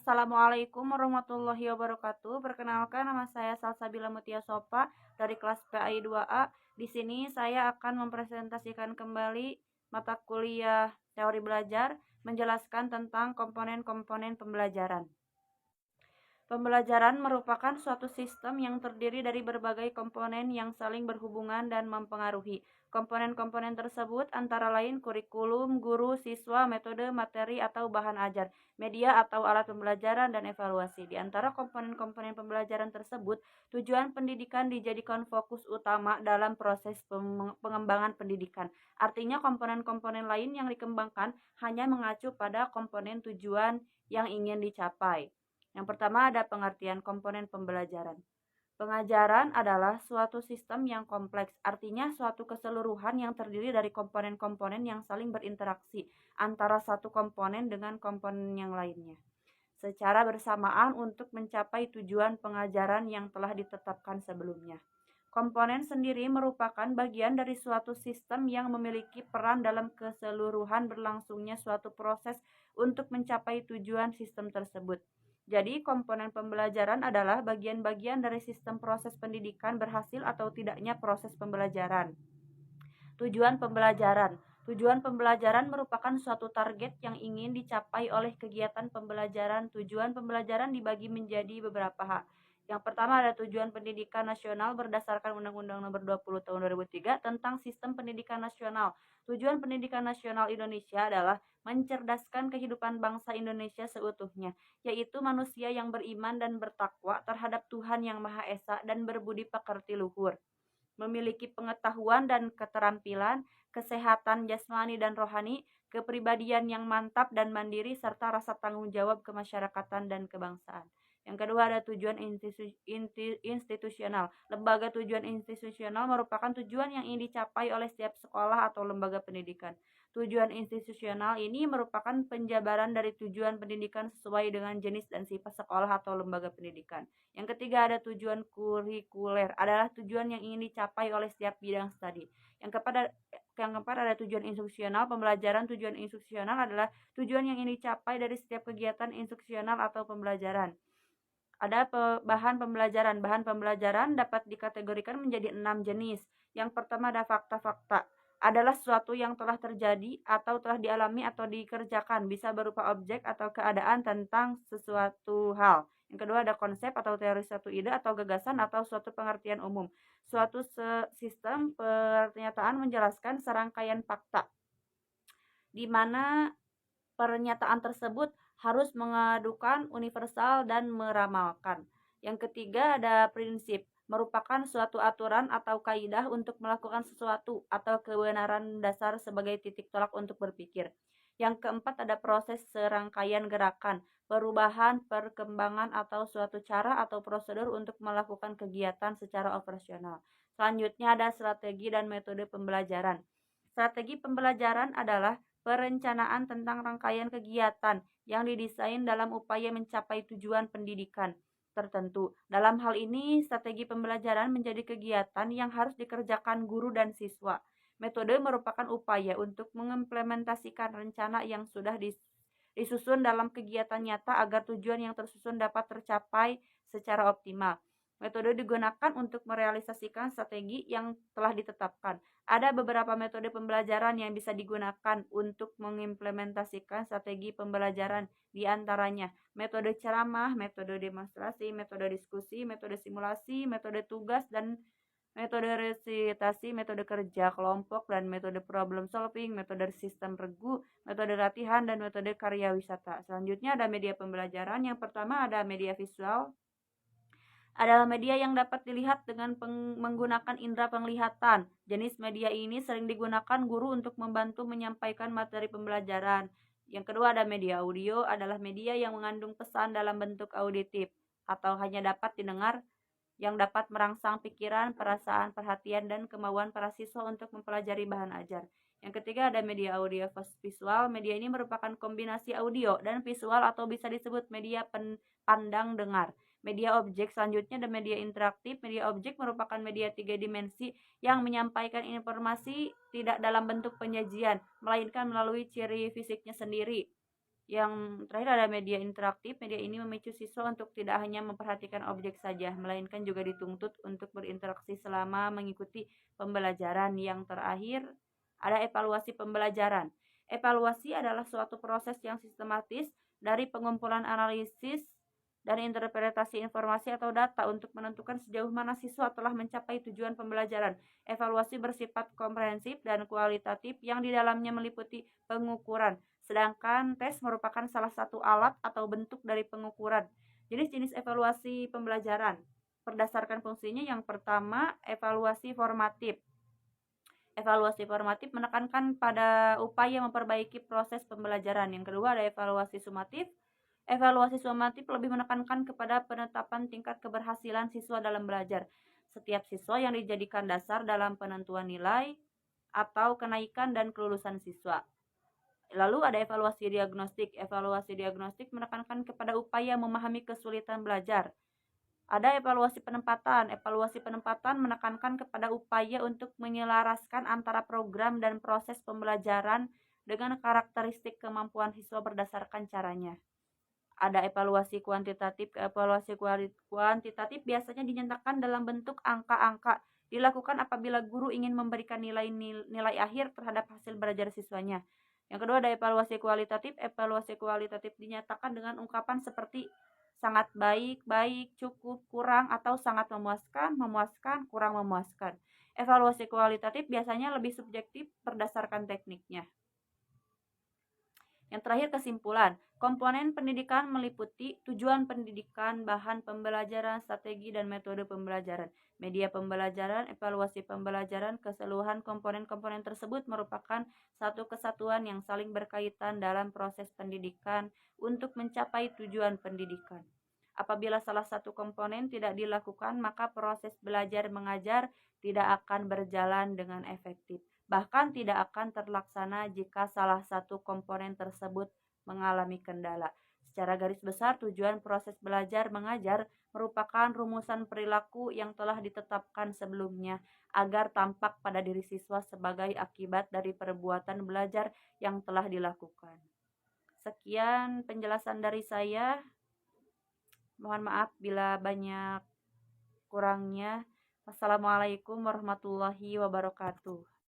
Assalamualaikum warahmatullahi wabarakatuh. Perkenalkan, nama saya Salsabila Mutia Sopa dari kelas PAI 2A. Di sini saya akan mempresentasikan kembali mata kuliah teori belajar, menjelaskan tentang komponen-komponen pembelajaran. Pembelajaran merupakan suatu sistem yang terdiri dari berbagai komponen yang saling berhubungan dan mempengaruhi. Komponen-komponen tersebut antara lain kurikulum, guru, siswa, metode, materi atau bahan ajar, media atau alat pembelajaran, dan evaluasi. Di antara komponen-komponen pembelajaran tersebut, tujuan pendidikan dijadikan fokus utama dalam proses pengembangan pendidikan. Artinya komponen-komponen lain yang dikembangkan hanya mengacu pada komponen tujuan yang ingin dicapai. Yang pertama ada pengertian komponen pembelajaran. Pengajaran adalah suatu sistem yang kompleks, artinya suatu keseluruhan yang terdiri dari komponen-komponen yang saling berinteraksi antara satu komponen dengan komponen yang lainnya, secara bersamaan untuk mencapai tujuan pengajaran yang telah ditetapkan sebelumnya. Komponen sendiri merupakan bagian dari suatu sistem yang memiliki peran dalam keseluruhan berlangsungnya suatu proses untuk mencapai tujuan sistem tersebut. Jadi, komponen pembelajaran adalah bagian-bagian dari sistem proses pendidikan berhasil atau tidaknya proses pembelajaran. Tujuan pembelajaran. Tujuan pembelajaran merupakan suatu target yang ingin dicapai oleh kegiatan pembelajaran. Tujuan pembelajaran dibagi menjadi beberapa hal. Yang pertama ada tujuan pendidikan nasional berdasarkan Undang-Undang Nomor 20 Tahun 2003 tentang Sistem Pendidikan Nasional. Tujuan pendidikan nasional Indonesia adalah mencerdaskan kehidupan bangsa Indonesia seutuhnya, yaitu manusia yang beriman dan bertakwa terhadap Tuhan Yang Maha Esa dan berbudi pekerti luhur, memiliki pengetahuan dan keterampilan, kesehatan jasmani dan rohani, kepribadian yang mantap dan mandiri, serta rasa tanggung jawab kemasyarakatan dan kebangsaan. Yang kedua ada tujuan institusional. Lembaga tujuan institusional merupakan tujuan yang ingin dicapai oleh setiap sekolah atau lembaga pendidikan. Tujuan institusional ini merupakan penjabaran dari tujuan pendidikan sesuai dengan jenis dan sifat sekolah atau lembaga pendidikan. Yang ketiga ada tujuan kurikuler, adalah tujuan yang ingin dicapai oleh setiap bidang studi. Yang keempat ada tujuan instruksional. Pembelajaran tujuan instruksional adalah tujuan yang ingin dicapai dari setiap kegiatan instruksional atau pembelajaran. Ada bahan pembelajaran. Bahan pembelajaran dapat dikategorikan menjadi 6 jenis. Yang pertama ada fakta-fakta. Adalah sesuatu yang telah terjadi atau telah dialami atau dikerjakan, bisa berupa objek atau keadaan tentang sesuatu hal. Yang kedua ada konsep atau teori suatu ide atau gagasan atau suatu pengertian umum. Suatu sistem pernyataan menjelaskan serangkaian fakta, di mana pernyataan tersebut harus mengadukan universal dan meramalkan. Yang ketiga ada prinsip, merupakan suatu aturan atau kaidah untuk melakukan sesuatu atau kebenaran dasar sebagai titik tolak untuk berpikir. Yang keempat ada proses serangkaian gerakan, perubahan, perkembangan atau suatu cara atau prosedur untuk melakukan kegiatan secara operasional. Selanjutnya ada strategi dan metode pembelajaran. Strategi pembelajaran adalah perencanaan tentang rangkaian kegiatan yang didesain dalam upaya mencapai tujuan pendidikan tertentu. Dalam hal ini, strategi pembelajaran menjadi kegiatan yang harus dikerjakan guru dan siswa. Metode merupakan upaya untuk mengimplementasikan rencana yang sudah disusun dalam kegiatan nyata agar tujuan yang tersusun dapat tercapai secara optimal. Metode digunakan untuk merealisasikan strategi yang telah ditetapkan. Ada beberapa metode pembelajaran yang bisa digunakan untuk mengimplementasikan strategi pembelajaran, di antaranya metode ceramah, metode demonstrasi, metode diskusi, metode simulasi, metode tugas dan metode resitasi, metode kerja kelompok, dan metode problem solving, metode sistem regu, metode latihan, dan metode karya wisata. Selanjutnya ada media pembelajaran. Yang pertama ada media visual, adalah media yang dapat dilihat dengan menggunakan indera penglihatan. Jenis media ini sering digunakan guru untuk membantu menyampaikan materi pembelajaran. Yang kedua ada media audio, adalah media yang mengandung pesan dalam bentuk auditif atau hanya dapat didengar, yang dapat merangsang pikiran, perasaan, perhatian, dan kemauan para siswa untuk mempelajari bahan ajar. Yang ketiga ada media audio visual. Media ini merupakan kombinasi audio dan visual atau bisa disebut media pandang dengar. Media objek selanjutnya ada media interaktif. Media objek merupakan media 3 dimensi yang menyampaikan informasi tidak dalam bentuk penyajian, melainkan melalui ciri fisiknya sendiri. Yang terakhir ada media interaktif. Media ini memicu siswa untuk tidak hanya memperhatikan objek saja, melainkan juga dituntut untuk berinteraksi selama mengikuti pembelajaran. Yang terakhir ada evaluasi pembelajaran. Evaluasi adalah suatu proses yang sistematis dari pengumpulan analisis dan interpretasi informasi atau data untuk menentukan sejauh mana siswa telah mencapai tujuan pembelajaran. Evaluasi bersifat komprehensif dan kualitatif yang di dalamnya meliputi pengukuran, sedangkan tes merupakan salah satu alat atau bentuk dari pengukuran. Jenis-jenis evaluasi pembelajaran berdasarkan fungsinya, yang pertama, evaluasi formatif. Evaluasi formatif menekankan pada upaya memperbaiki proses pembelajaran. Yang kedua ada evaluasi sumatif. Evaluasi sumatif lebih menekankan kepada penetapan tingkat keberhasilan siswa dalam belajar. Setiap siswa yang dijadikan dasar dalam penentuan nilai atau kenaikan dan kelulusan siswa. Lalu ada evaluasi diagnostik. Evaluasi diagnostik menekankan kepada upaya memahami kesulitan belajar. Ada evaluasi penempatan. Evaluasi penempatan menekankan kepada upaya untuk menyelaraskan antara program dan proses pembelajaran dengan karakteristik kemampuan siswa berdasarkan caranya. Ada evaluasi kuantitatif. Evaluasi kuantitatif biasanya dinyatakan dalam bentuk angka-angka. Dilakukan apabila guru ingin memberikan nilai akhir terhadap hasil belajar siswanya. Yang kedua ada evaluasi kualitatif. Evaluasi kualitatif dinyatakan dengan ungkapan seperti sangat baik, baik, cukup, kurang, atau sangat memuaskan, memuaskan, kurang memuaskan. Evaluasi kualitatif biasanya lebih subjektif berdasarkan tekniknya. Yang terakhir kesimpulan. Komponen pendidikan meliputi tujuan pendidikan, bahan pembelajaran, strategi dan metode pembelajaran, media pembelajaran, evaluasi pembelajaran. Keseluruhan komponen-komponen tersebut merupakan satu kesatuan yang saling berkaitan dalam proses pendidikan untuk mencapai tujuan pendidikan. Apabila salah satu komponen tidak dilakukan, maka proses belajar mengajar tidak akan berjalan dengan efektif. Bahkan tidak akan terlaksana jika salah satu komponen tersebut mengalami kendala. Secara garis besar, tujuan proses belajar mengajar merupakan rumusan perilaku yang telah ditetapkan sebelumnya agar tampak pada diri siswa sebagai akibat dari perbuatan belajar yang telah dilakukan. Sekian penjelasan dari saya. Mohon maaf bila banyak kurangnya. Wassalamualaikum warahmatullahi wabarakatuh.